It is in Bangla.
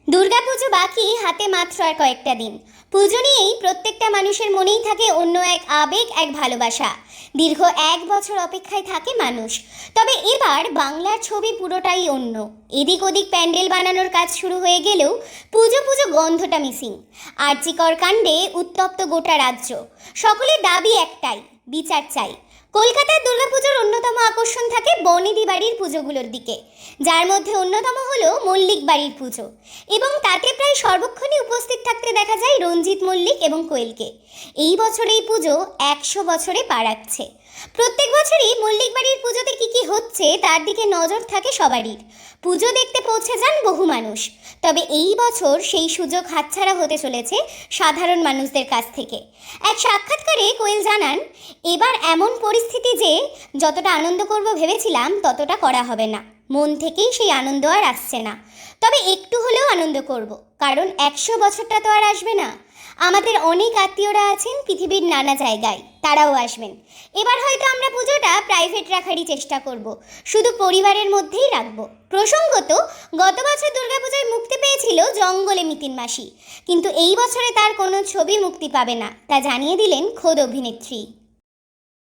দুর্গাপুজো বাকি, হাতে মাত্র আর কয়েকটা দিন। পুজো নিয়েই প্রত্যেকটা মানুষের মনেই থাকে অন্য এক আবেগ, এক ভালোবাসা। দীর্ঘ 1 বছর অপেক্ষায় থাকে মানুষ। তবে এবার বাংলার ছবি পুরোটাই অন্য। এদিক ওদিক প্যান্ডেল বানানোর কাজ শুরু হয়ে গেলেও পুজো পুজো গন্ধটা মিসিং। আরজিকর কাণ্ডে উত্তপ্ত গোটা রাজ্য। সকলের দাবি একটাই, বিচার চাই। কলকাতার দুর্গাপুজোর অন্যতম আকর্ষণ থাকে বনেদি বাড়ির পুজোগুলোর দিকে, যার মধ্যে অন্যতম হলো মল্লিক বাড়ির পুজো। এবং তাতে প্রায় সর্বক্ষণই উপস্থিত থাকতে দেখা যায় রঞ্জিত মল্লিক এবং কোয়েলকে। এই বছর এই পুজো 100 বছরে পা রাখছে। প্রত্যেক বছরই মল্লিক বাড়ির পুজোতে কী হচ্ছে তার দিকে নজর থাকে সবারই। পুজো দেখতে পৌঁছে যান বহু মানুষ। তবে এই বছর সেই সুযোগ হাতছাড়া হতে চলেছে সাধারণ মানুষদের কাছ থেকে। এক সাক্ষাৎকারে কোয়েল জানান, এবার এমন পরিস্থিতি যে যতটা আনন্দ করব ভেবেছিলাম ততটা করা হবে না। মন থেকেই সেই আনন্দ আর আসছে না। তবে একটু হলেও আনন্দ করব, কারণ 100 বছরটা তো আর আসবে না। আমাদের অনেক আত্মীয়রা আছেন পৃথিবীর নানা জায়গায়, তারাও আসবেন। এবার হয়তো আমরা পুজোটা প্রাইভেট রাখারই চেষ্টা করব, শুধু পরিবারের মধ্যেই রাখব। প্রসঙ্গত, গত বছর দুর্গাপূজায় মুক্তি পেয়েছিল জঙ্গলে মিতিন মাসি, কিন্তু এই বছরে তার কোনো ছবি মুক্তি পাবে না, তা জানিয়ে দিলেন খোদ অভিনেত্রী।